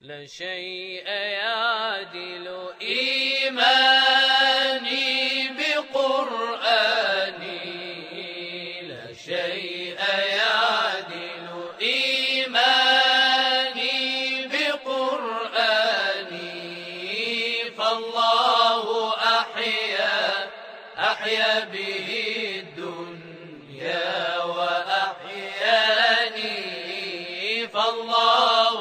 لا شيء يعدل إيماني بقرآني، لا شيء يعدل إيماني بقرآني، فالله أحيا به الدنيا وأحياني، فالله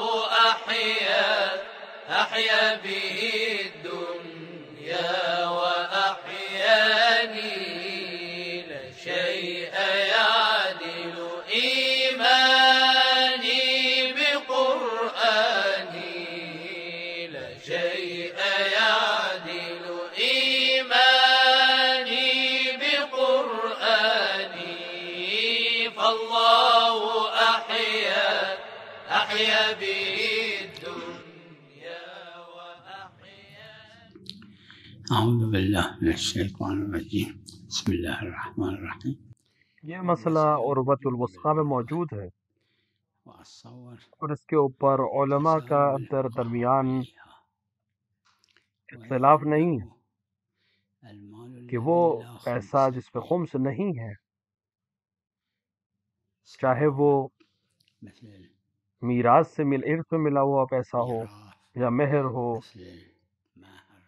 أحيا به الدنيا وأحياني، لا شيء يعدل إيماني بقرآني، لا شيء يعدل إيماني بقرآني، فالله أحيا به اعوذ باللہ من الشیطان الرجیم بسم اللہ الرحمن الرحیم یہ مسئلہ عروۃ الوثقی میں موجود ہے واتصور اور اس کے اوپر علماء کا درمیان اختلاف نہیں ہے المال کہ وہ الذي لا پیسہ خمس جس پہ فيه خمس نہیں ہے، چاہے وہ مثل میراث سے ارث میں ملا ہوا پیسہ ہو الميراث یا مہر ہو مثل المهر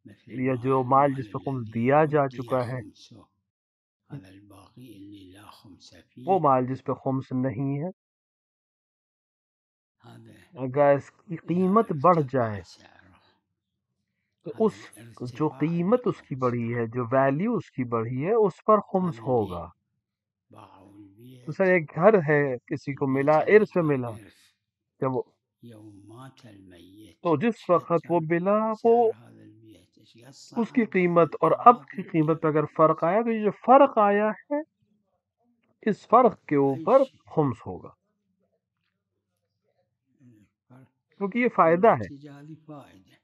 مثل یا جو المال مال جس پہ خمس الذي دیا جا أعطي چکا ہے، خمسه هذا الباقي اللي لا خمس وہ فيه مال جس پہ خمس نہیں ہے، هذا اگر اس کی إذا قیمت بڑھ ارتفع جائے سعره تو هذا اس جو الارتفاع قیمت اس کی بخمس بڑھی ہے، جو ویلیو اس کی بڑھی ہے، اس پر خمس هذا ہوگا۔ اللي باعوا البيت مثلا ایک گھر ہے کسی کو ملا، البيت اللي ارث میں كان ملا، إرث جب يوم مات الميت تو جس وقت وہ كان ملا وہ سعر هذا البيت ايش اس کی صعد قیمت اور اب لباقي کی قیمت پہ البيت اگر فرق آیا تو یہ جو فرق آیا ہے اس فرق کے أي اوپر شيء خمس ہوگا، فرق کیونکہ یہ فائدہ ہے النتيجة هذه فائدة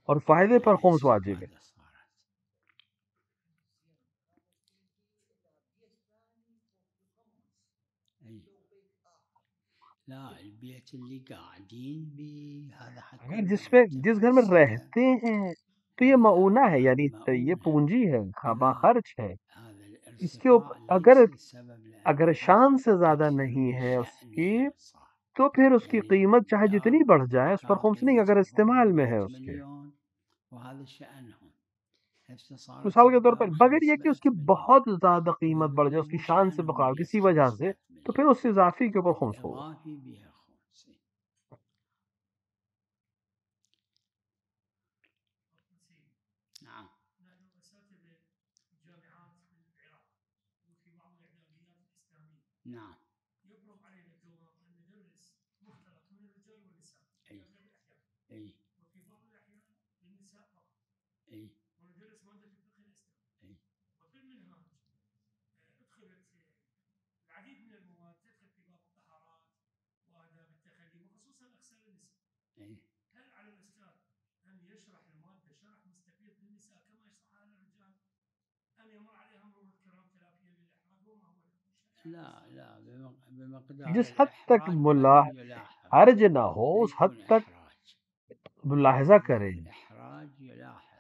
اور فائدے پر خمس واجب ہے۔ استفادة صارت أي لا البيت اللي قاعدين به هذا حق اگر جس گھر میں السكن رہتے ہیں تو یہ معونہ ہے، یعنی یہ مؤونة پونجی ہے، خامہ إذا خرچ ہے۔ هذا اس کے اوپر الارتفاع ليس السبب اگر لأنه شان سے زیادہ أكثر نہیں من ہے اس کی شأنها صار تو پھر اس کی يعني قیمت چاہے الدار جتنی بڑھ جائے اس پر كان خمس نہیں، اگر قيمتها استعمال میں ہے 100 اس کے۔ مليون وهذا شأنهم هسه صارت مثال کے طور پر الدار بغیر یہ کہ اس 500 کی مليون بہت زیادہ قیمت بڑھ جائے، اس کی مو شان سے شأنهم بقا کسی يصل وجہ سے، 100 تو پھر مليون اس اضافی کے اوپر خمس ہوگا۔ الإضافي بها خمس نعم نعم أي أي أي أي أي لا لا بمقدار جس حد تک الإحراج يلاحظ حرج نہ ہو لا اس حد يكون تک إحراج ملاحظہ کرے، الإحراج يلاحظ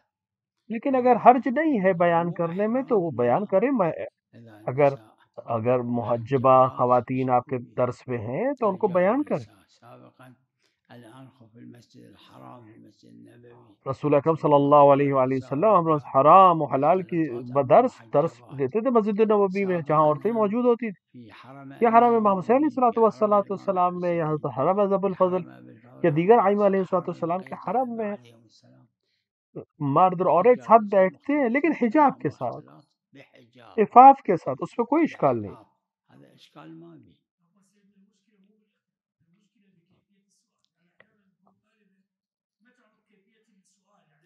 لیکن اگر حرج نہیں ہے بیان مو کرنے میں تو وہ إحراج بیان لا کرے۔ إذا اگر النساء اگر على محجبہ الجواز خواتین آپ کے شكوا بها درس پہ ہیں تو ان کو رجال بیان کریں۔ ونساء سابقا الآن في المسجد الحرام في المسجد النبوي رسول اکرم صلى صلی اللہ الله علیہ عليه وآلہ وسلم ہم لوگ وسلم حرام و حلال کی مختلطات أو درس محجبات دیتے تھے مسجد نبوی میں، جہاں سابقا عورتیں هم موجود ہوتی تھی، في حرم یا أمير حرم امام حسین علیہ المؤمنين في حرم الإمام والسلام میں، یا حضرت الحسين حرم ابو في الفضل حرم أبي الفضل یا دیگر ائمہ علیہ العباس حرم والسلام کے بقية حرم الأئمة میں عليهم السلام مرد اور عورت ساتھ تجاوز بیٹھتے ہیں، لیکن مختلطين حجاب کے تمام ساتھ، اختلاط بحجاب عفاف کے ساتھ، اس پہ کوئی اشکال نہیں۔ بإعفاف هذا إشكال ما بي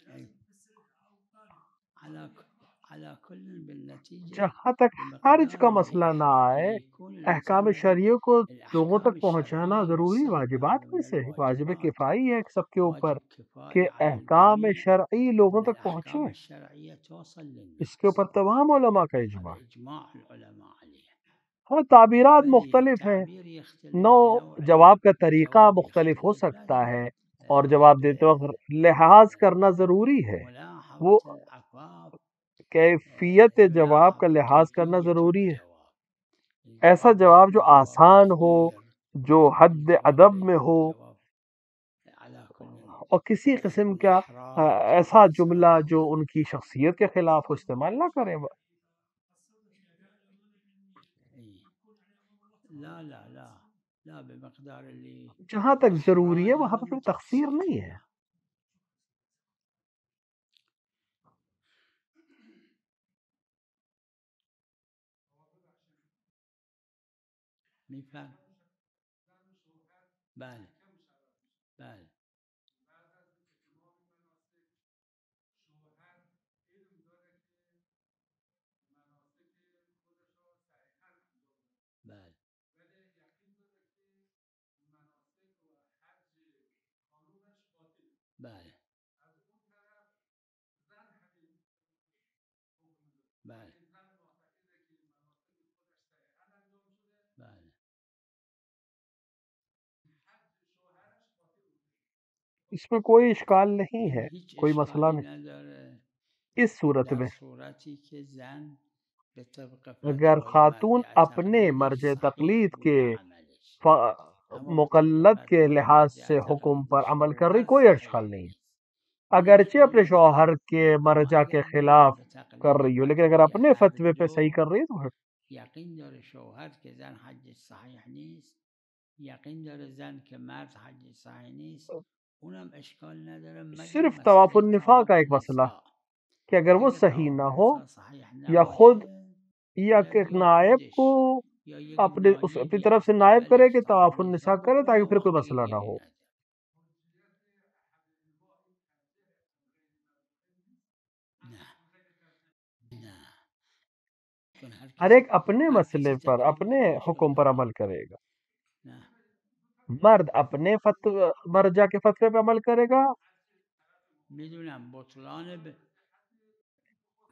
أي. على كل بالنتيجة جہاں تک حرج کا بمقدار مسئلہ نہ آئے، يكون احکام الإنسان شرعیہ کو لوگوں الأحكام تک پہنچانا الشرعية ضروری يوصلها واجبات هذا میں من سے ہے، واجب الواجبات کفائی ہے سب کے اوپر واجب کہ كفاية على احکام الجميع شرعی لوگوں أن تک پہنچے۔ الأحكام الشرعية توصل اس کے اوپر للناس تمام علماء کا اجماع هذا إجماع العلماء عليه ہاں تعبیرات بلی مختلف ہیں، تعبیر يختلف، نوع نوع جواب کا طریقہ الجواب مختلف ہو يختلف، سکتا لازم ہے، اور جواب دیتے وقت لحاظ کرنا ضروری ہے، وہ ملاحظة العفاف، کیفیت جواب کا ملاحظة لحاظ کرنا كيفية ضروری ہے، الجواب. ایسا الجواب جواب جو يكون جواب آسان ہو، أخير، جو حد الجواب ادب لا میں يكون ہو، جواب على كل اور کسی قسم کا إحراج ایسا جملہ إنسان. جو ان کی شخصیت کے خلاف ہو استعمال نہ کرے. إيه. لا لا لا لا بمقدار اللي جہاں تک ضروری ہے إحراج وہاں پہ هذا پھر تقصیر نہیں ہے. میفهم. بله بله بله بله بله بله. اس میں کوئی اشکال نہیں ہے، هیچ کوئی مسئلہ اشکالی نہیں. نداره اس صورت در میں صورتی که زن به طبق اگر فتوای خاتون مرجع اپنے تقلیدش مرجع صحیح تقلید کے بوده عملش، اما به طبق مقلد کے فتوای لحاظ مرجع سے حکم تقلید پر عمل کر رہی، شوهر کوئی صحیح اشکال نہیں ہے، نیست. این اگرچہ اشکال اپنے نداره. شوہر کے اما مرجع کے اگر خلاف به کر تقلید رہی ہو، لیکن اگر فتوای اپنے هر فتوے پہ صحیح دو کر رہی ہے تو پھر یقین داره شوهر که زن حجش صحیح نیست، یقین داره زن که مرد حجش صحیح نیست، اونم اشکال نداره مگر صرف طواف مسئله النفاق کا طواف ایک مسئلہ نساء. کہ اگر وہ اگر صحیح طواف نہ ہو، نساء صحیح یا خود نباشه، یا کہ باید ایک یا نائب کو خودش یا یک اپنی نایبی طرف سے از نائب کرے قبلش کہ طواف طواف النساء النساء کرے تاکہ بکنه، پھر کوئی وقت مسئلہ دیگه نہ گیری ہو. نداره. نه نه چون هر ہر کسی ایک اپنے مسئلے پر تقلید اپنے خودش رو حکم پر داره. عمل کرے گا. نه مرد اپنے مرجع کے فتوے پہ عمل کرے گا، میدونم بطلان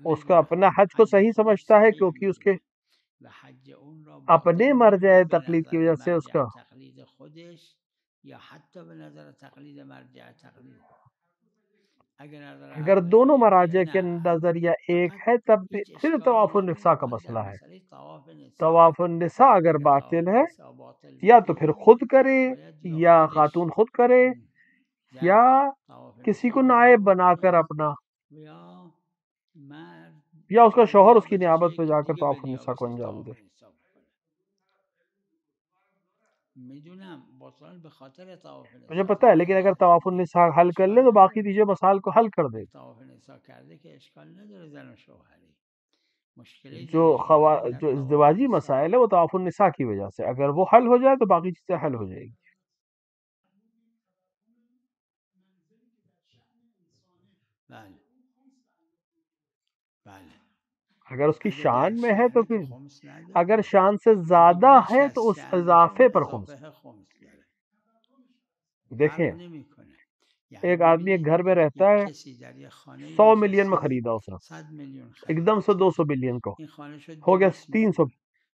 اس کا میدونم اپنا حج کو حج صحیح خودش سمجھتا ہے صحیح کیونکہ اس کے میدونه و حج اون را باطل اپنے مرجع میدونه به تقلید کی نظر وجہ سے اس مرجع کا تقلید خودش یا حتی به نظر تقلید مرجع تقلید. اگر نظر هر اگر دو دونوں جای دیگه مراجع کے نه، نظریہ ایک فقط ہے تب هیچ پھر اشکالی طواف نداره. النساء کا فقط در مسئلہ ہے. مسئله طواف نساء طواف النساء اگر اگر باطل طواف ہے، نساء باطل یا تو پھر بگیره خود کرے باید یا یا خودش خاتون خود کرے یا زن طواف کسی نساء کو نگاه نائب بنا کر بکنه اپنا، و یا مرد یا اس کا شوہر اس کی نیابتش نیابت پہ یکی جا کر دیگه به طواف النساء کو نیابتش انجام طواف دے. نساء بکنه. میدونم بطلان به خاطر طواف مجھے نساء پتا ہے، لیکن اگر نکرده، طواف النساء حل کر لے اشکال تو باقی نداره. دیجیے مسائل کو حل کر دے. طواف نساء کرده که اشکال نداره زن و شوهری. مشکلی جو زن و شوهری در جو طواف ازدواجی نساء. مسائل ہے وہ طواف النساء کی وجہ سے، اگر وہ حل ہو جائے تو باقی چیزیں حل ہو جائے گی. بله بله. اگر اس کی اگه در شان میں ہے تو شأنه که پھر، خمس اگر نداره، شان سے اگه زیادہ بیش ہے از تو اس شأنشه اضافے اون پر خمس. اضافه خمس داره. دیکھیں، فرق نمیکنه. یعنی ایک آدمی ایک ببینید گھر میں رہتا یک ہے، کسی در یک خانه 100 ملین میں نشسته، خریدا اس نے، 100 میلیون ایک دم خریده، سے چه 200 ملین کو این خانه شد ہو گیا، 200 300، میلیون،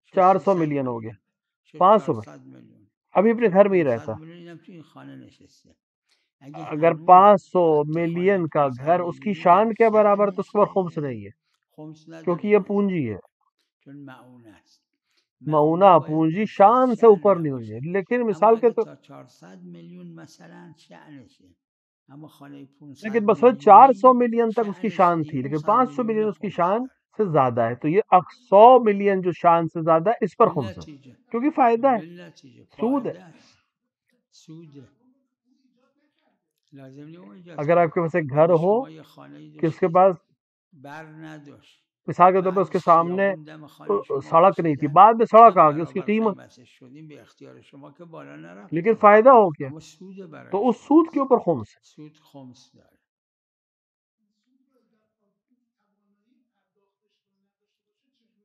شد 400 300 ملین ہو گیا، میلیون، شد 500 میں 400 میلیون، ابھی اپنے شد گھر میں ہی 500 رہتا. میلیون. اینم تو این خانه نشسته. اگه اگر هنوز 500 حتی خانه ملین کا 500 گھر اس کی میلیونی در شان کے برابر تو اس پر خمس شأنشه، نہیں ہے، خمس نداره کیونکہ یہ این اضافه، پونجی ہے. چون معونه است. معونہ معونه باید پونجی بیش از شان سے شأن اوپر نہیں نباشه. ہونی، لیکن اما مثال کے اگه تو، تا 400 میلیون مثلا شأنشه، اما خانه 500 لیکن بس 400 میلیونی ملین تک اس کی شأنش شان تھی، نیست، اون لیکن 100 500 ملین میلیون اس کی خمس شان داره. سے زیادہ ہے، تو یہ 100 ملین جو شان سے زیادہ ہے اس پر خمس ہے، بالنتیجه کیونکہ فائدہ ہے، بالنتیجه سود ہے. فایده است، سوده. لازم نیست اون ایجاد اگر آپ کنه. کے پاس ایک گھر اگه ہو شما یه خانه کہ اس کے داشتید پاس بر نداشت، مثال کے طور پہ اس بعد کے سامنے خیابون دم خانه شما سڑک نہیں تھی، کشیدن بعد میں سڑک چند آ گئی، اس کی برابر قیمت، قیمتش شدیم، به اختیار شما که بالا لیکن نرفته، فائدہ ہو گیا، اما سود برای تو اس شما، سود کے اوپر خمس ہے. سود خمس داره.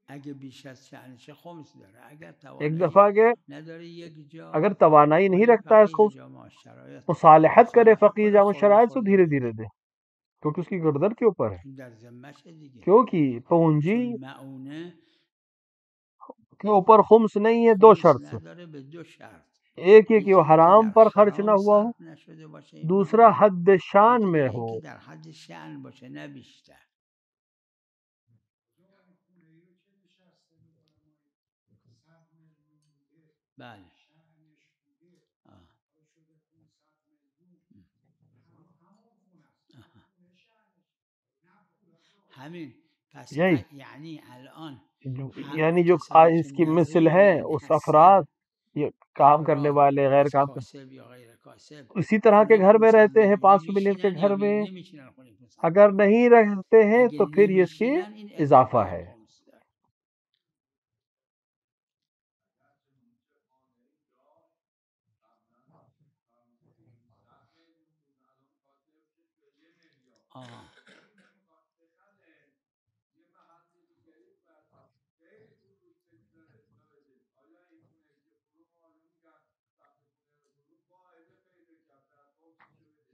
اگه بیش از شأنش خمس داره. اگر ایک توانایی دفعہ کہ نداره یک اگر جا توانائی نہیں خود رکھتا ہے اس کو فقیه جامع الشرایط مصالحت کرے مصالحه فقیر کنه، جامع خورده شرائط، تو خورده دھیرے بده، دھیرے دے، کیونکہ اس کی گردن کے اوپر ہے، چون در ذمشه دیگه. کیونکہ پونجی چون معونه کے اوپر خمس نہیں ہے دو خمس شرط سے. نداره به دو شرط. ایک یہ کہ وہ یکی اینکه حرام در پر خرچ حرام نہ ہوا ہو، صرف نشده باشه این دوسرا مال، حد شان یکی میں دیگه ہو. اینکه در حد شأن باشه نه بیشتر. بله. آه. آها. همین پس یہی یعنی الان یعنی جو کسایی که اس کی مثل ہے نظیرین اس افراد، هستن، یہ کام کرنے افراد والے غیر از کام کرنے، کاسب یا غیر کاسب اسی طرح کے خونه گھر میں 500 رہتے ہیں، میلیونی 500 ملین کے میشینن یا گھر میں. نمیشینن خونه 500 اگر میلیونی؟ نہیں رہتے ہیں اگه تو پھر یہ اس کی نمیشینن این اضافہ اضافه ہے. خمس داره. آه.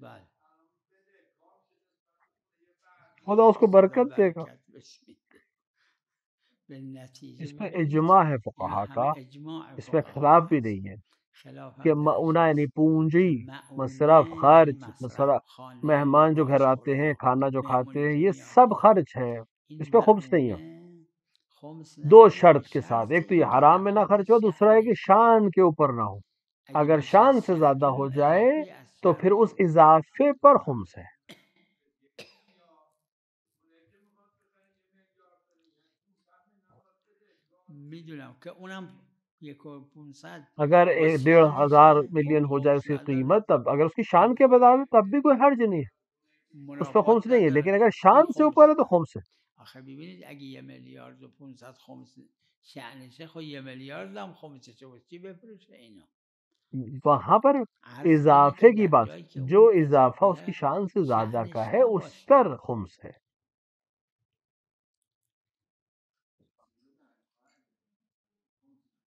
بله. خدا اس کو خدا برکت دے گا. برکت بسم الله. به نتیجه اس میں ببینید اجماع ہے اینا فقہا همه کا، اجماع اس میں فقها خلاف بھی هست، نہیں ہے خلافت کہ درش معونہ یعنی نیست پونجی، که مصرف، معونه یعنی خرچ، مصرف، خانه، مہمان جو گھر لباس، آتے ہیں، خوراک، کھانا جو کھاتے مهمونی ہیں، که یہ میاد سب اینها، خرچ ہے. این اس پہ خمس نہیں ہے. معونه خمس دو نداره به شرط کے ساتھ، شرط ایک تو یہ اینکه در حرام میں نہ حد خرچ ہو، دوسرا ہے کہ شأنش باشه. شان کے اوپر نہ ہو. اگه اگر بیش شان از سے شرط زیادہ اون ہو جائے اضافه از تو پھر شرط اس اضافے پر خمس ہے. میدونم که اونم 1.500 اگر با 1,500 شأنشه، ملین خب ہو جائے اس خمس کی نداره. قیمت، تب اگر اس کی شان اگه کے بدل میں تب بھی کوئی حرج نہیں ہے، اس پہ خمس منافات نہیں ہے. لیکن نداره اگر این شان سے خمس اوپر ہے تو داره. خمس ہے. آخه ببینید اگه 1,500,000 خمس شأنشه، خب 1,000,000,000 هم خمسشه و چی بفروشه اینا؟ وہاں پر عرض اینه که اضافے کی در بات، جایی که جو اون اضافہ اس کی اضافه شان سے زیادہ کا شأنش ہے اس نباشه. پر خمس ہے.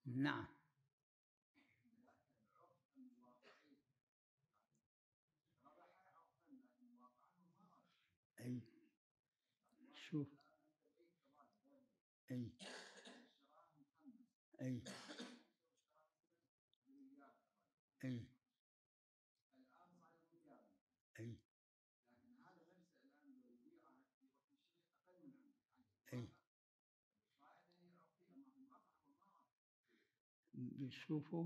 نه ای شوف ای ای ای ای ای شوفوا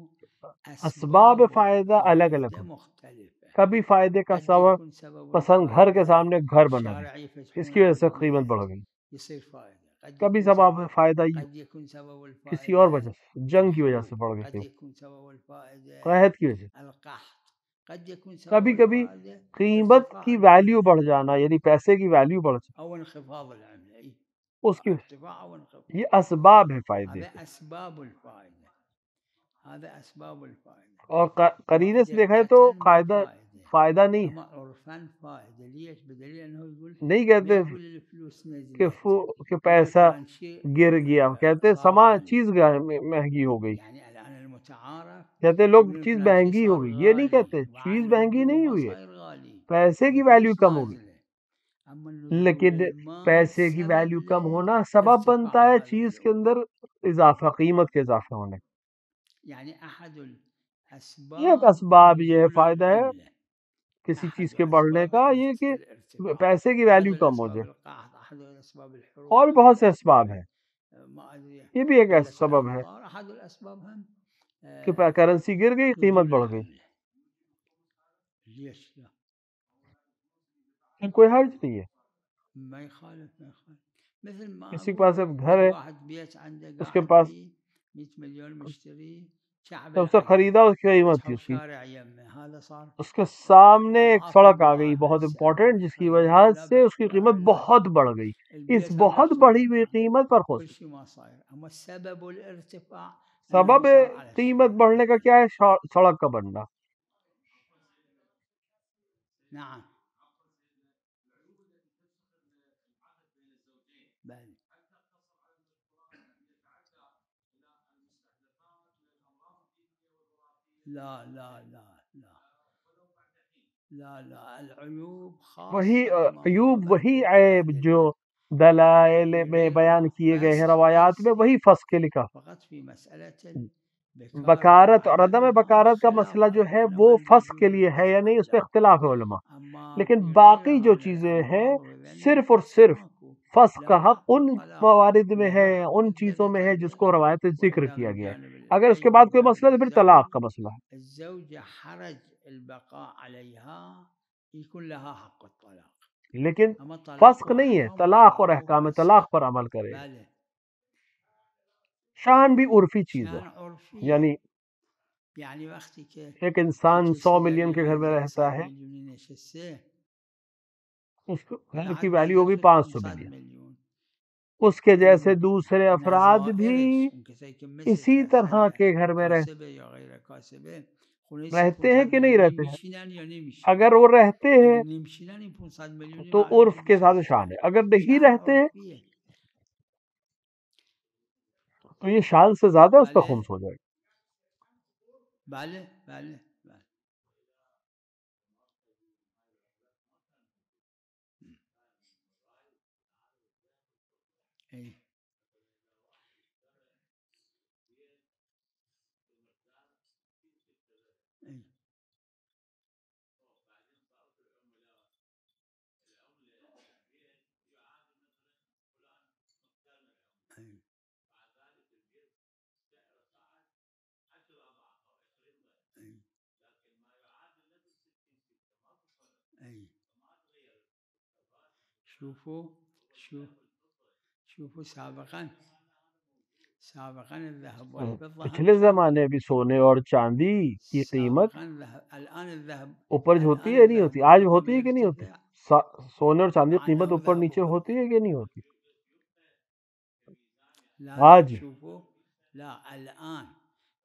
اسباب اسباب فائدہ الگ الگ الفائده ہو. مختلفه. کبھی فائدے کا قد سبب يكون سبب مثلا گھر کے الفائده سامنے گھر بنا ہے، شرعي اس يفتحون کی وجہ سے عنده قیمت بيت بڑھ گئی. يصير فائده. قد کبھی يكون سبب فائدہ قد يكون سبب کسی اور الفائده وجہ سے، جنگ کی وجہ سے الحروب. بڑھ گئی قد قیمت، يكون سبب الفائده قحط کی وجہ سے. القحط. قد يكون سبب کبھی کبھی الفائده قیمت ارتفاع کی ویلیو العمله بڑھ جانا، یعنی پیسے کی ویلیو بڑھ جانا، او انخفاض العمله، اس کی ارتفاع او انخفاض. یہ اسباب ہے فائدے هذا کے. اسباب الفائده، هذا اسباب الفائده. اور قرینے سے دیکھا ہے تو دقة مو فائده، فائدہ نہیں ہے. اما عرفا فائده. ليش؟ بدليل انه يقول نہیں ما کہتے يقول الفلوس کہ نزلت، کہ يقول پیسہ فلان شيء گر گیا، کہتے صار سامان غالي. چیز مہنگی ہو گئی. يعني الان المتعارف کہتے لوگ يقولون چیز فلان شيء مہنگی ہو صار گئی، یہ نہیں غالي کہتے چیز وعن مہنگی نہیں الحبوب ما ہوئی ہے، صاير غالي، پیسے کی ویلیو الفلوس کم ہو گئی. نازله. اما نزول لیکن المال پیسے کی سبب ویلیو کم ہونا سبب بنتا لارتفاع ہے هذه چیز کے الامور. اندر اضافہ، قیمت کے اضافہ ہونے. يعني احد ایک الاسباب اسباب یہ نزول فائدہ ہے العمله، کسی چیز احد کے بڑھنے اسباب کا یہ کہ الارتفاع، پیسے کی احد ویلیو کم ہو الاسباب جائے. القحط، احد الاسباب اور الحروب، بھی احد بہت سے اسباب الاسباب ہیں. ما ادري یہ بھی ایک قله سبب ہے الامطار، احد الاسباب هم کہ کرنسی گر گئی، قیمت نزول بڑھ گئی. العمله. ليش لا؟ کوئی حرج نہیں ہے. ما يخالف، ما يخالف. مثل ما کسی کے اقول پاس اب گھر في ہے، واحد بيت عنده اس کے قاعد پاس فيه 100 مليون مشتري شعب جب اسے العقد، خریدا اس کی قیمت تھی فتحوا اس کی، شارع يمه، هذا صار اس کے سامنے ایک اضعاف سڑک آ گئی المضاعف بہت هسه. امپورٹنٹ، جس کی هذا وجہ يقول لا سے اس بأس کی لا قیمت علاج، بہت بڑھ گئی. اس البيت هم بہت نفسه بڑھی ہوئی مكان، قیمت پر كل خوش. شيء ما صاير. اما السبب الارتفاع سبب انه صار على قیمت الشارع. بڑھنے کا کیا ہے؟ سڑک کا بننا. نعم بل لا لا لا لا لا لا، العيوب وہی خاصة ما هو عیوب، وہی مذكور في عیب هذه جو دلائل میں بیان کیے گئے ہیں روایات میں وہی فسخ کے لکھا. فقط في مسألة بکارت اور عدم بکارت کا مسئلہ جو ہے وہ فسخ کے لیے ہے یا نہیں، اس پہ اختلاف ہے علماء. لیکن باقی جو چیزیں ہیں صرف اور صرف فسخ کا حق ان موارد میں ہے، ان چیزوں میں ہے جس کو روایت ذکر کیا گیا ہے. اگر اس کے بعد کوئی مسئلہ تو پھر طلاق کا مسئلہ ہے. الزوجة حرج البقاء عليها يكون لها حق الطلاق. لیکن أما طلاق فسخ نہیں ہے، وأحكام طلاق اور الله احکام فسخ. طلاق پر عمل کرے. بله شان بھی عرفی چیز ہے، شان عرفی، یعنی یعنی وقتی که ایک انسان 100 کسی ملین در کے گھر میں منزل رہتا 100 ہے، میلیونی نشسته، اس کو گھر کی بعد ویلیو ہوگی منزلش 500 500 ملین. میلیون. اس کے جیسے دوسرے افراد بھی نظائرش اون کسایی که مثل اسی طرح کے گھر میں کاسبه یا غیر کاسبه خونه رہتے ہیں 500 کہ نہیں میلیونی رہتے ہیں. میشینن یا نمیشینن. اگر وہ رہتے ہیں اگر نمیشینن این 500 میلیونی تو معلوم عرف کے ساتھ شان ہے، اگر نہیں شان رہتے عرفیه. تو یہ شان سے زیادہ اس کا بله خمس ہو جائے گا. بله بله بله. ای ای ای ای ای. شوفوا شوفوا سابقا الذهب والفضة هم پچھلے كان زمانے بھی سونے اور چاندی کی قیمت سابقا الآن الذهب اوپر ہوتی ہے نہیں ہوتی؟ آج ہوتی ہے کہ نہیں ہوتی؟ سونے اور چاندی کی قیمت اوپر نیچے ہوتی ہے کہ نہیں ہوتی؟ لا آج شوفوا لا الآن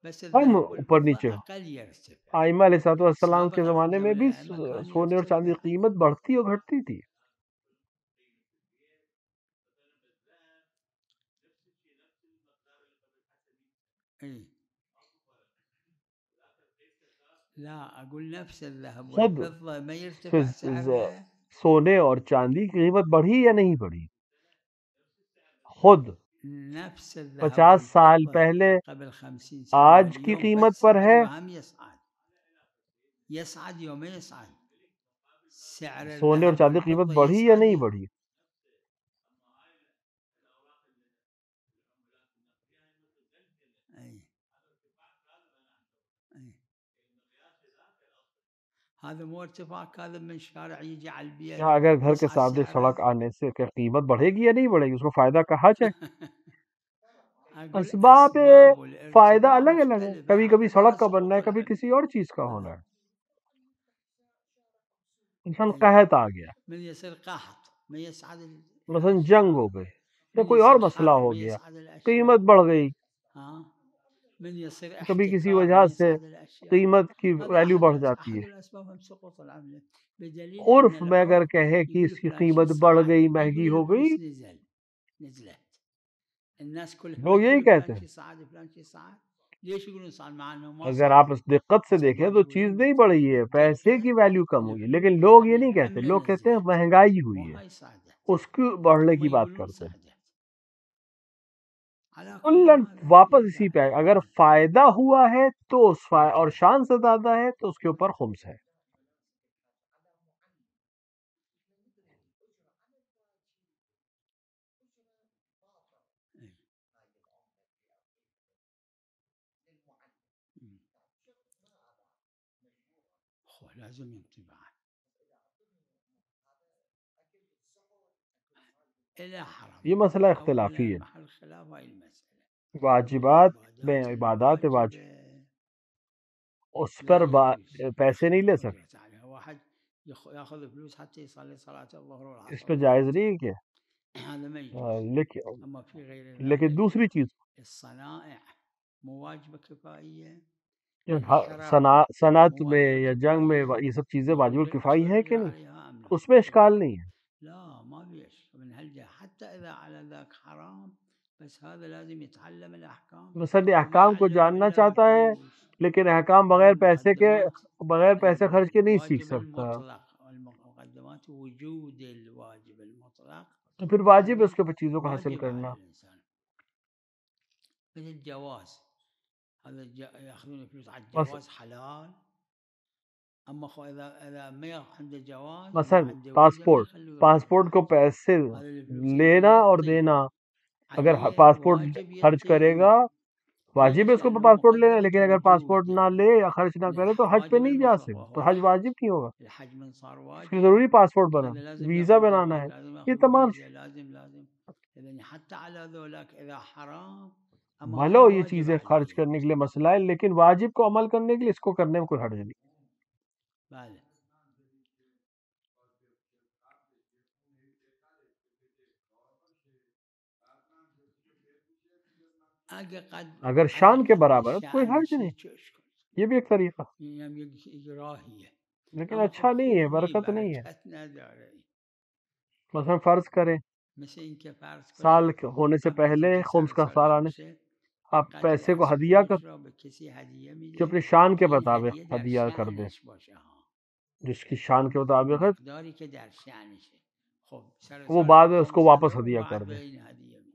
بس ہم الذهب اوپر نیچے والفضة ہو. أقل يرتفع. آئمہ علیہ السلام کے سابقا في زمانے میں زمن بھی الأئمة كان سونے اور چاندی کی يرتفع. قیمت بڑھتی اور گھٹتی تھی. اي لا أقول نفس الذهب خود والفضة ما يرتفع سعرها. سونے اور چاندی کی قیمت بڑھی یا نہیں بڑھی؟ خود نفس الذهب 50 سال والفضة پہلے قبل 50 سنة آج کی واليوم قیمت پر فالسعر ہے. وهم يصعد يوم يصعد سعر سونے اور الذهب چاندی کی قیمت والفضة بڑھی یا يصعد. نہیں بڑھی؟ أي أي هذا مو ارتفاع كاذب من شارع يجي على البيت کیا اگر گھر کے يصعد سامنے سڑک سعره. آنے سے کیا قیمت بڑھے گی یا نہیں بڑھے گی؟ اس کو فائدہ کہا جائے. أقول اسباب أسباب فائدہ الارتفاع الگ الگ ہے، مختلفة کبھی کبھی هكذا سڑک کا بننا سقوط ہے، کبھی العملة. کسی اور چیز کا ہونا ہے. انسان أي قحط آ گیا، من يصير قحط ما يصعد مثلا جنگ ہو گئی یا من کوئی اور يصير مسئلہ حر ہو ما گیا، يصعد الأشياء. قیمت بڑھ گئی، ها من يصير کبھی کسی احتكار وجہ ما سے يصعد الأشياء. قیمت کی هذا ویلیو بڑھ جاتی أحد ہے. الأسباب هم سقوط العملة بدليل عرف أن میں اگر العرف کہے کہ يقول اس کی فلان شيء قیمت بڑھ صعد گئی، ما مہنگی يقول ہو گئی، الفلوس نزلت. الناس كلها ما لوگ یہی يقولوا کہتے فلان ہیں. شيء صعد فلان شيء صعد. ليش يقولون صعد مع انه ما اگر صعد؟ آپ اس دقت سے دیکھیں تو چیز نہیں بڑھی ہے، پیسے کی ویلیو کم ہوئی ہے. لیکن لوگ یہ نہیں کہتے، لوگ کہتے ہیں مہنگائی مو ہوئی ہے، هاي صعدت اس کی بڑھنے هم کی بات يقولون کرتے ہیں. صعدت. على كل کلن هذا واپس اسی پہ يرجع آئے. اگر فائدہ ہوا ہے تو اور شان سے زیادہ ہے تو اس کے اوپر خمس ہے. لازم ينطبع إلى حرام. یہ مسئلہ أو اختلافی إلى ہے. محل خلاف هاي المسألة. واجبات میں عبادات واجب اس پر پیسے نہیں لے سکتے، واحد ياخذ فلوس حتى يصلي صلاة الظهر والعصر. اس پہ جائز نہیں ہے هذا ما يجوز. کہ أما في غير لیکن ذلك دوسری چیز الصنائع مو واجبة كفائية. صنعت میں یا جنگ میں یہ سب چیزیں واجب الکفائی ہیں کہ نہیں؟ اس میں اشکال نہیں ہے. لا ما فيش من هالجهة حتى إذا على ذاك حرام بس هذا لازم يتعلم الأحكام. مثلا احکام کو جاننا چاہتا ہے لیکن احکام بغیر پیسے خرچ کے نہیں سیکھ واجب سکتا. المطلق والمقدمات وجود الواجب المطلق تو پھر واجب ہے اس کے اوپر چیزوں کو حاصل واجب على کرنا. الإنسان مثل الجواز هذا يأخذون فلوس على بس الجواز حلال اما اذا ما عنده جواز وما مثلا عنده ويزا ما يخلوه پاسپورٹ کو پیسے هذا الفلوس لینا اور يعطي دینا، اگر عليه پاسپورٹ واجب خرچ کرے يعطيه گا واجب ہے ليش اس کو لأنه پاسپورٹ لینا، مقدرة لیکن اگر پاسپورٹ الوجود نہ لے یا خرچ نہ کرے تو حج پہ واجب نہیں جا المطلق سکے، تو وهو حج واجب نہیں ہوگا. الحج من صار اس کے واجب ضروری پاسپورٹ بنا، هذا لازم ویزا ياخذ بنانا ہے، لازم یہ ياخذ تمام فيزا لازم اذا حتى على ذولاك اذا حرام اما بھلو هذا یہ واجب چیزیں خرچ عليه کرنے کے لیے مسئلہ ہے، لیکن واجب کو عمل کرنے کے لیے اس کو کرنے میں کوئی حرج نہیں. بله اگر شان کے برابر ہے تو کوئی شأن حرج نہیں، شيء اشكال یہ بھی ایک طریقہ، يم إكراهية لیکن اما اچھا خب نہیں ہے، خوب نی برکت نہیں ہے. برکت نداره مثلا فرض کریں مثل اینکه فرض سال کنید ہونے سے قبل از پہلے اینکه خمس سر کا سال سالش آنے سے بشه آپ قدری پیسے کو از ہدیہ کر خمس را به کسی هدیه جو میده اپنی شان کے که این مطابق هدیه در ہدیہ کر دے، شأنش باشه ها جس کی شان کے مطابق ہے مقداری که در شأنشه خب سر وہ سالش بعد به میں اس کو 500 واپس رو ہدیہ کر بعد دے. به این هدیه میده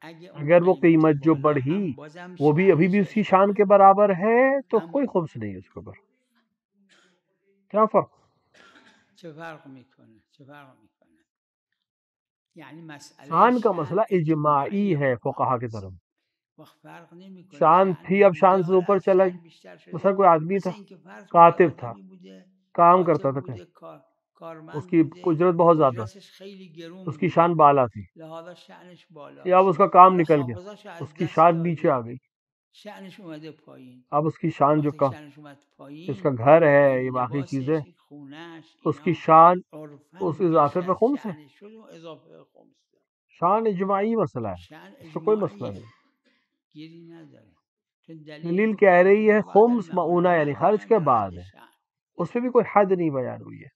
اگه اون اگر وہ قیمت قیمت جو بالا بڑھی هم بازم وہ بھی ابھی بھی شأنش اس کی اشکال شان کے نداره برابر ہے تو اما کوئی خمس نہیں ہے اس کے اوپر. کیا فرق؟ چه فرق میکنه یعنی مسئله شان کا شأن مسئلہ اجماعی اجتماعی ہے فقها فقہا کی طرف. وقت فرق نمیکنه شان شأن تھی اب بوده شان سے حالا اوپر از چلا شأن گیا. بیشتر مثلا شده کوئی آدمی تھا، مثل اینکه فرض کنید کاتب تھا، آدمی بوده کام کاتب کرتا تھا کہیں، بوده اس کارمند کی بوده اجرت بہت زیادہ، اجرتش خیلی گرون اس کی بوده شان بالا تھی، لہذا شأنش یا اب بالاست اس کا کام حالا نکل گیا، حافظش اس از کی دست شان نیچے آ داده گئی. شأنش اومده پایین اب اس کی شان جو وقتی کا شأنش اومد اس کا پایین گھر ہے، این یہ باقی چیزیں، لباسش خونهش اس کی اینا شان عرفاً اس بیش اضافے پہ از خمس ہے. شأنش شد و اضافه خمس داد شان اجماعی مسئلہ ہے، شأن اس میں کوئی مسئلہ اجماعیه نہیں. گیری نداره چون دلیل دلیل کہہ کافی رہی ہے بعد خمس المعونه معونہ یعنی من خرچ میان کے در بعد حد ہے، شأن اس پہ بھی کوئی حد نہیں بیان ہوئی ہے.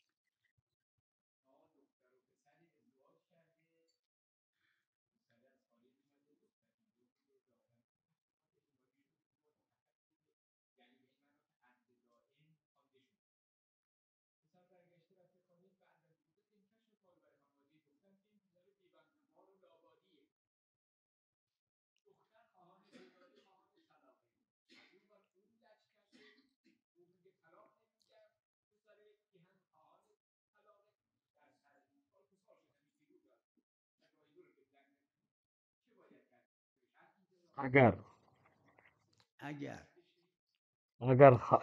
اگر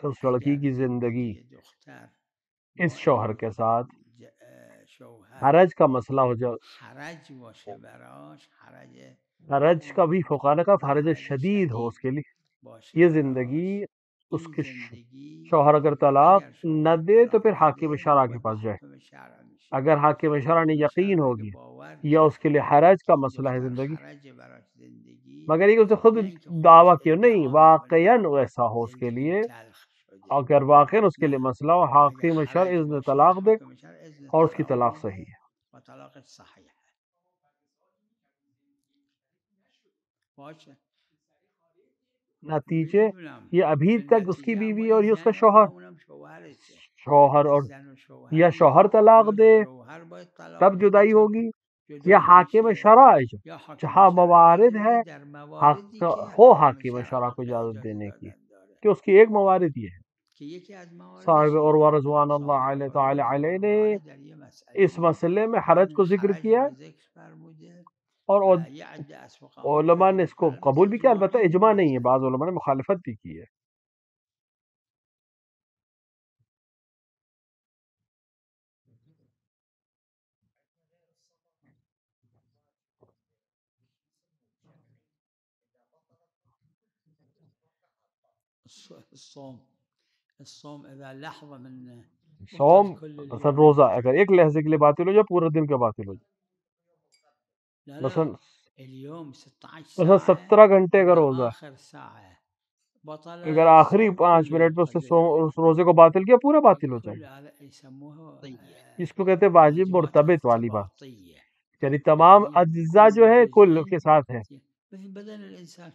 اس لڑکی کی زندگی زندگی دختر اس با شوہر کے ساتھ شوهر حرج کا مسئلہ ہو جائے، حرج باشه براش حرج حرج کا بھی فقہا نے کہا حرج حرج شدید ہو اس شدید کے لیے، باشه یہ براش زندگی اس این کے زندگی شوہر اگر طلاق اگر نہ شوهر دے تو طلاق پھر حاکم نده شرع کے باید با پاس جائے. حاکم شرع میشه اگر حاکم شرع نے حاکم یقین شرع ہو اگه گیا باور یا اس کے کرد لیے حرج کا که این مسئلہ ہے دختر زندگی، حرج براش زندگی مگر یہ کہ اسے خود نه اینکه خودش دعویٰ کیا نہیں، ادعا واقعاً میکنه ایسا ہو اس کے زندگی لیے، تلخ شده اگر واقعاً اس کے لیے نه مسئلہ ہو، اگر حاکم شرع حرج اذن باشه طلاق دے حاکم شرع اذن اور اس کی طلاق طلاق صحیح میده ہے. و طلاقش صحیحه باشه نتیجے میدونم یہ ابھی به تک اس کی نتیجه اما بیوی اور این یہ اس کا زنه شوہر، و اونم شوهرشه شوہر این اور زن و یا شوهری شوہر طلاق یا دے شوهر باید طلاق تب بده جدائی تا ہوگی، یا جدایی حاکم بشه شرع یا حاکم جہاں شرع موارد اجازه ہے بده در حق مواردی که ہو حاکم حاکم شرع شرع کو حق اجازت اجازه دینے کی، دادن داره کہ اس کی ایک موارد یہ ہے. که یکی از صاحب مواردش عروہ اینه رضوان اللہ صاحب علیہ عروه تعالی رضی علیہ الله نے علیه در یه مسئله اس مسئلے میں حرج کو ذکر حرج کیا، رو ذکر فرموده اور و یه عده از فقها علماء اومدن نے اس کو گفتن قبول بھی کیا، البتہ اجماعی اجماع نہیں ہے، مسئله بعض علماء نے مخالفت بھی کی ہے. الصوم اذا لحظه من سوم بطل كل مثلا اليوم روزہ اگر ایک لحظے کے لیے باطل ہو جائے پورے دن کا باطل ہو جائے. لا مثلا لا اليوم 16 مثلا ساعة 17 گھنٹے کا إذا روزہ، آخر ساعة بطل اگر آخری الصوم 5 كله منٹ میں اس نے ينقضي اس روزے کو باطل کیا پورا باطل ہو جائے كل گا. هذا يسموه اس کو کہتے ہیں واجب واجبات مرتبط والی بات، ارتباطية یعنی تمام يعني اجزاء كل جو ہے کل جزء کے ساتھ ہے. مثل بدن الإنسان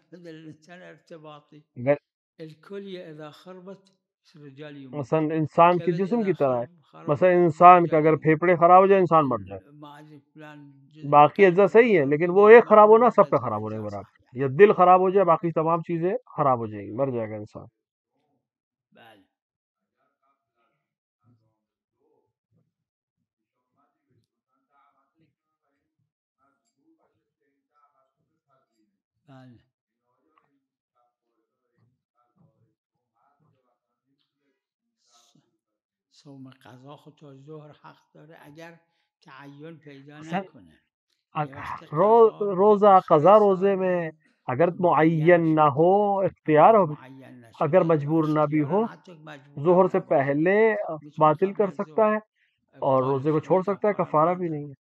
ارتباطي، اگر الكلية إذا خربت الرجال يموت، مثلا انسان کے كبد جسم کی إذا طرح ہے، خرب مثلا انسان کا الرجال اگر يموت، پھیپھڑے خراب ہو جائے انسان مر جائے، ما أدري فلان جزء باقی القلب اجزاء إذا صحیح ہے خرب لیکن وہ ایک خراب ہونا سب کا بعض خراب ہونے کے الأجزاء برابر صحيح. ہے. یا دل خراب ہو جائے باقی تمام چیزیں خراب ہو جائیں گی، مر جائے گا انسان. بله. بله. صوم قضا خود تا ظهر حق داره اگر تعین پیدا مثلا نکنه. یه وقت قضا روزہ آخر قضا سال روزے میں ہے، اگر معین معین نہ شده، ہو، اختیار اگر ہو، معین اگر نشده تو مجبور نہ بھی ہو، اختیاراً حتی مجبورم ظہر سے نباشه پہلے میتونه باطل قبل کر از سکتا ظهر ہے اور روزے کو افطارش چھوڑ کنه، سکتا ہے، کفاره کفارہ بھی نداره. نہیں ہے.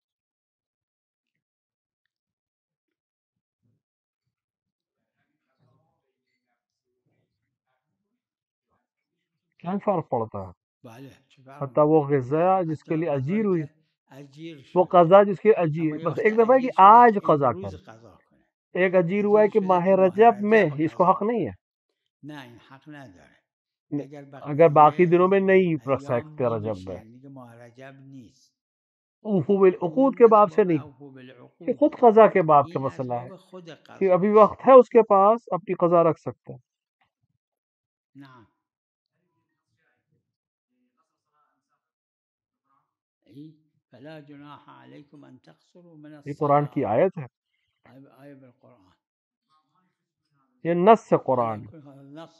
کیا فرق پڑتا ہے؟ بله چه فرق حتی وہ غذا جس حتی کے لیے اجیر غذایی ہوئی، که اجیر وہ شده، قضا جس کے اجیر، اما یه بس وقت ایک دفعہ ہے اجیر کہ شده آج که قضا امروز کرے، قضا کنه، ایک اجیر ہوا ہے اجیر کہ شده ماہ که ماه رجب میں رجب اس کو حق قضا نہیں کنه. ہے. نه این حق نداره. اگر اگر باقی بقیه دنوں میں نہیں رکھ ایام سکتے می رجب بشه میں، یعنی دیگه ماه رجب نیست. اوفو بالعقود کے اون باب سے اسباب نہیں، اوفو یہ بالعقود، خود قضا کے باب کا این مسئلہ ہے اسباب خود کہ قضا ابھی است. وقت ہے اس کے پاس، اپنی قضا رکھ سکتا ہے. نعم. ای فلا جناح علیکم ان تقصروا من یہ قرآن کی الصلاة. آیت ہے، آیه بالقرآن. یہ نص قرآن. على كل هذا النص.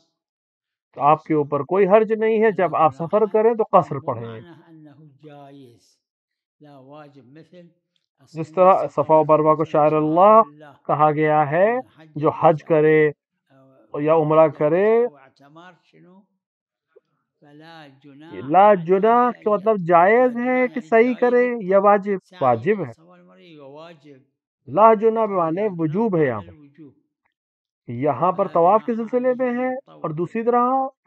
تو آپ کے اوپر کوئی حرج نہیں ہے فلا جب آپ جناح، سفر کریں تو قصر مو پڑھیں. معناه انه جائز لا واجب، مثل جس الناس طرح يقول صفا و لك مروا کو مثلا شاعر شعائر اللہ الله کہا گیا ہے، من حج جو حج البيت کرے یا من عمرہ حج کرے. البيت او اعتمر شنو فلا جناح لا عليه جناح بأن کا مطلب لا جائز ہے جناح کہ يعني صحیح جائز کرے یا واجب؟ السعي واجب بين ہے. الصفا والمروة واجب. لا جناح بمعنی لا وجوب جناح ہے. یہاں معنى پر الوجوب. یہاں پر فلا طواف کے جناح سلسلے عليه میں أن ہے، اور يطوف دوسری طرح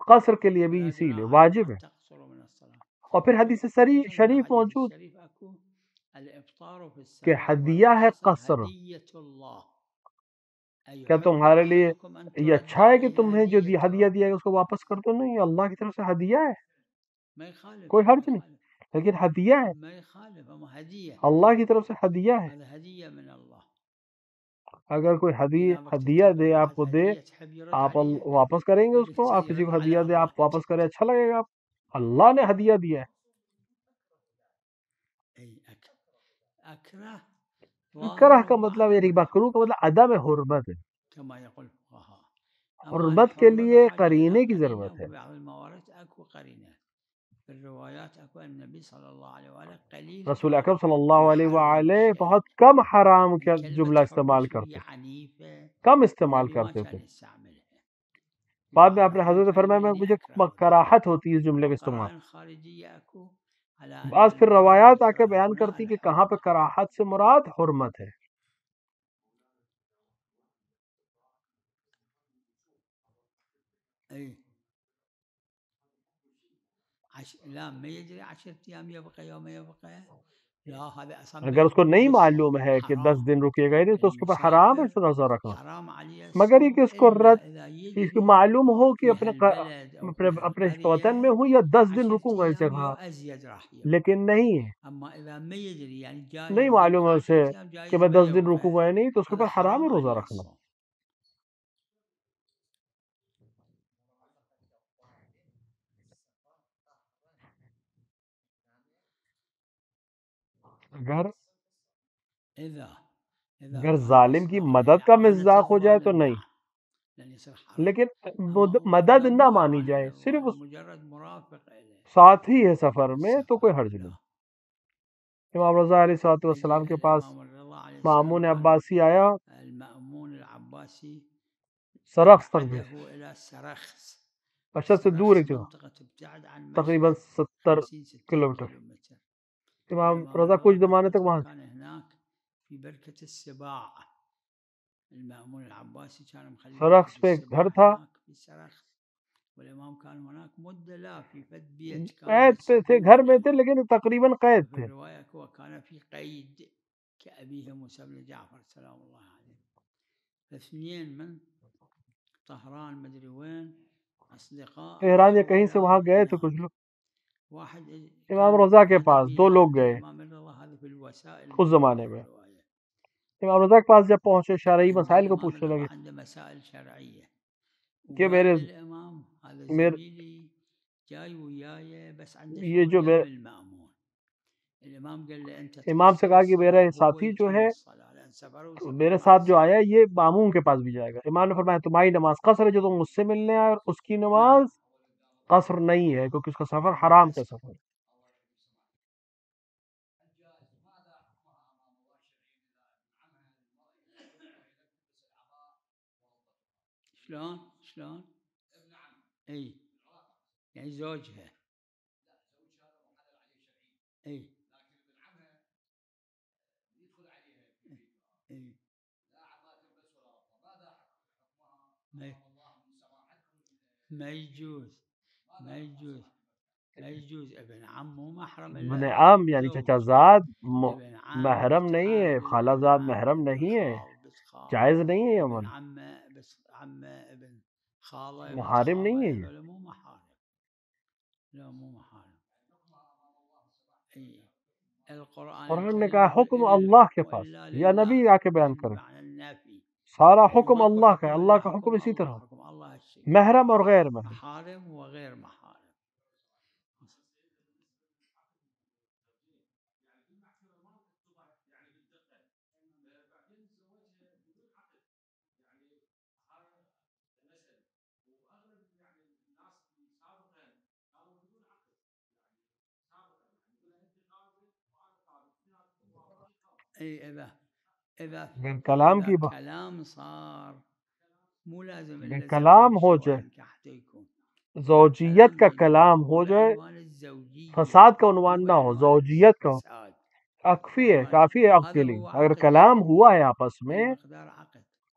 قصر کے لیے بھی ولا اسی لیے جناح عليكم واجب ہے. أن تقصروا من الصلاة. اور پھر حدیث خصوصا شریف بالحديث موجود الشريف أكو الإفطار في کہ السفر ہدیہ ہے والقصر قصر. هدية الله. کیا أيحب تمہارے لیے أحدكم أن یہ ترد اچھا ہے کہ عليه تمہیں جو ہدیہ هديته؟ دیا ہے اس کو واپس کر دو؟ نہیں، اللہ کی طرف سے ہدیہ ہے، ما يخالف، کوئی ما حرج نہیں، يخالف، لیکن ہدیہ ہے، ما يخالف، أما هدية، اللہ کی طرف سے ہدیہ ہے. هذا هدية من الله. اگر کوئی جنابك ہدیہ تتبع دے، آپ واحد کو دے، هدية تحب يرد آپ عليها، واپس کریں گے اس کو. آپ کسی يرد کو على ہدیہ دے، الله آپ واپس کریں، هديته. اچھا لگے گا؟ آپ اللہ نے ہدیہ دیا ہے. أي أكره کرہ ظاهره کا مطلب وعدم یعنی مکروہ کا الحرمة مطلب عدم حرمت ہے. كما يقول الفقهاء. أما حرمت کے الحرمة لیے بحاجة إلى قرینے کی قرينة، ضرورت ہے. وفي بعض الموارد أكو قرينة. في الروايات أكو النبي صلى الله عليه وآله قليل رسول كان اکرم صلی اللہ علیہ يحرم وآلہ الشيء. بہت کم حرام کا جملہ كلمة حرمة استعمال شو هي کرتے، عنيفة، کم استعمال النبي ما کرتے تھے. كان يستعملها. بعد میں آپ نے لهذا هم حضرت كانوا فرمایا اللي مجھے أكرهوا ذلك. کراہت ہوتی ہے اس جملے أما کا استعمال. قرائن خارجية أكو على أن بعض پھر المراد روایات آ کے بالكراهة بیان هنا کرتی کہ کہاں پہ الحرمة. کراہت سے مراد حرمت ہے. أي لا ما يجري 10 أيام يبقى يوم يبقى، لا هذا أصلا ما اگر اس کو يجوز نہیں الصوم، معلوم ہے کہ 10 حرام. دن رکے گئے نہیں تو اس کے اوپر حرام ہے المسافر روزہ رکھنا، حرام عليه مگر یہ کہ الصوم اس کو إلا إذا اس کو يجري معلوم ہو کہ في هالبلد أو في اپنے وطن میں هالقرية ہوں یا 10 دن 10 رکوں گا اس أيام جگہ، أزيد راح يبقى. لیکن نہیں ہے، أما إذا ما يجري يعني نہیں جايز معلوم يبقى ہے 10 اسے أيام کہ جايز میں ما 10 دن رکوں يبقى، گا یا نہیں، تو اس کے هذا اوپر حرام ہے حرام روزہ عليه رکھنا. الصوم. اگر إذا اگر كان ظالم کی مصداق مدد کا لإعانة مصداق ہو جائے تو الظالم نہیں، نعم لن يصير حرام. لیکن أما هو مدد إذا نہ مو مانی إعانة جائے، صرف للظالم اس مجرد مرافق إليه ساتھ ہی ہے سفر في میں، تو کوئی السفر. حرج نہیں. لا. امام رضا علیہ الصلوۃ والسلام يجي کے پاس الإمام الرضا عليه مامون السلام كان عباسی آیا، المأمون العباسي سرخس تک بھی، أبعده إلى سرخس. مشہد سے دور ایک سرخس جگہ، منطقة تبتعد عن تقریباً مشهد 70 50-60 کلومیٹر. كيلومتر. امام الإمام رضا الرضا کچھ زمانے تک فترة وہاں. كان هناك في بركة السباع. المأمون العباسي كان مخلي سرخس بركة پہ السباع گھر تھا، هناك في سرخس، والإمام كان هناك مدة، لا في فد بيت كانوا قید پہ تھے، يسكنوا گھر میں فيه. تھے لیکن تقریباً قید وفي تھے. الرواية هو كان في قيد كأبيه موسى بن جعفر سلام الله عليه. اثنين من طهران مدري وين اصدقاء ایران یا کہیں سے وہاں گئے تھے کچھ لوگ واحد امام رضا کے پاس، 2 لوگ گئے اس زمانے میں. امام رضا کے پاس جب پہنچے شرعی مسائل کو پوچھنے لگے کہ یہ جو امام سے کہا کہ میرا ساتھی جو ہے میرے ساتھ جو آیا یہ ماموم کے پاس بھی جائے گا. امام نے فرمایا تمہاری نماز قصر ہے جو تم مجھ سے ملنے آئے، اور اس کی نماز قصر نہیں ہے کیونکہ اس کا سفر حرام کا سفر ہے. شلون اي يعني زوجها اي ما يجوز ابن عم مو محرم. ابن عم یعنی چچا زاد محرم نہیں ہے، خالہ زاد محرم نہیں ہے، جائز نہیں ہے. امن محارم نہیں ہے یہ. مو محارم، لا مو محارم. قرآن نے کہا حکم اللہ کے پاس، یا نبی آ کے بیان کرے سارا حکم اللہ کا ہے. اللہ کا حکم اسی طرح محرم اور غیر محرم. محارم وغیر محارم. اگر کلام کی بات کلام صار مو لازم اگر کلام ہو جائے، زوجیت کا کلام ہو جائے، فساد کا عنوان نہ ہو، زوجیت کا کافی ہے، کافی ہے عقد کے لیے. اگر کلام ہوا ہے آپس میں،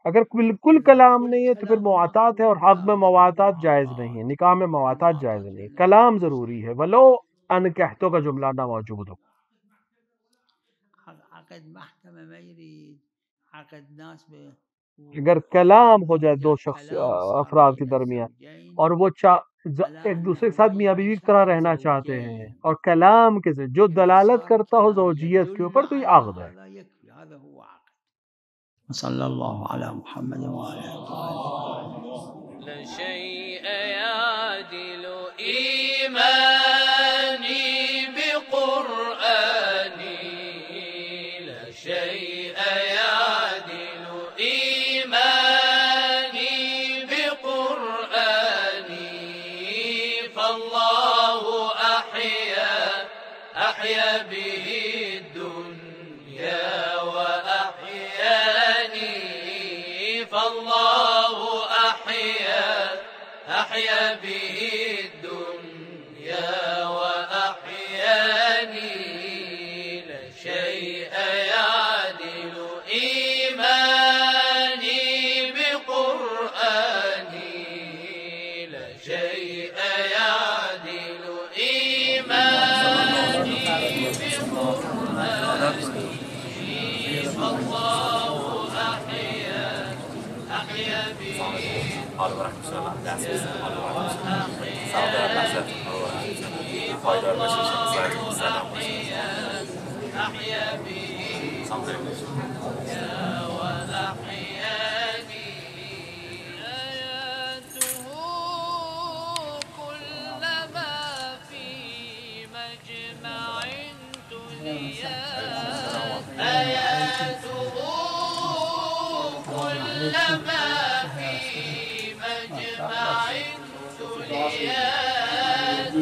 اگر بالکل کلام نہیں ہے تو پھر مواتات ہے، اور حق میں مواتات جائز نہیں ہے، نکاح میں مواتات جائز نہیں ہے. کلام ضروری ہے ولو انکحتوں کا جملہ نہ موجود ہو. عقد محکمہ ما يريد عقد ناس اگر کلام ہو جائے دو شخص افراد کے درمیان اور وہ ایک دوسرے کے ساتھ میاں بیوی کی طرح رہنا چاہتے ہیں، اور کلام کے جو دلالت کرتا ہو زوجیت کے اوپر، تو یہ عقد ہے. صلی اللہ علی محمد وآلہ. لا شيء يعدل إيماني بقرآني، لا شيء يعدل إيماني بقرآني، فالله أحيا به الدنيا وأحياني، فالله أحيا به الدنيا وأحياني، لا شيء يعدل إيماني بقرآني، لا شيء يعدل إيماني بقرآني، فالله أحيا به آياته كلما في مجمع تليات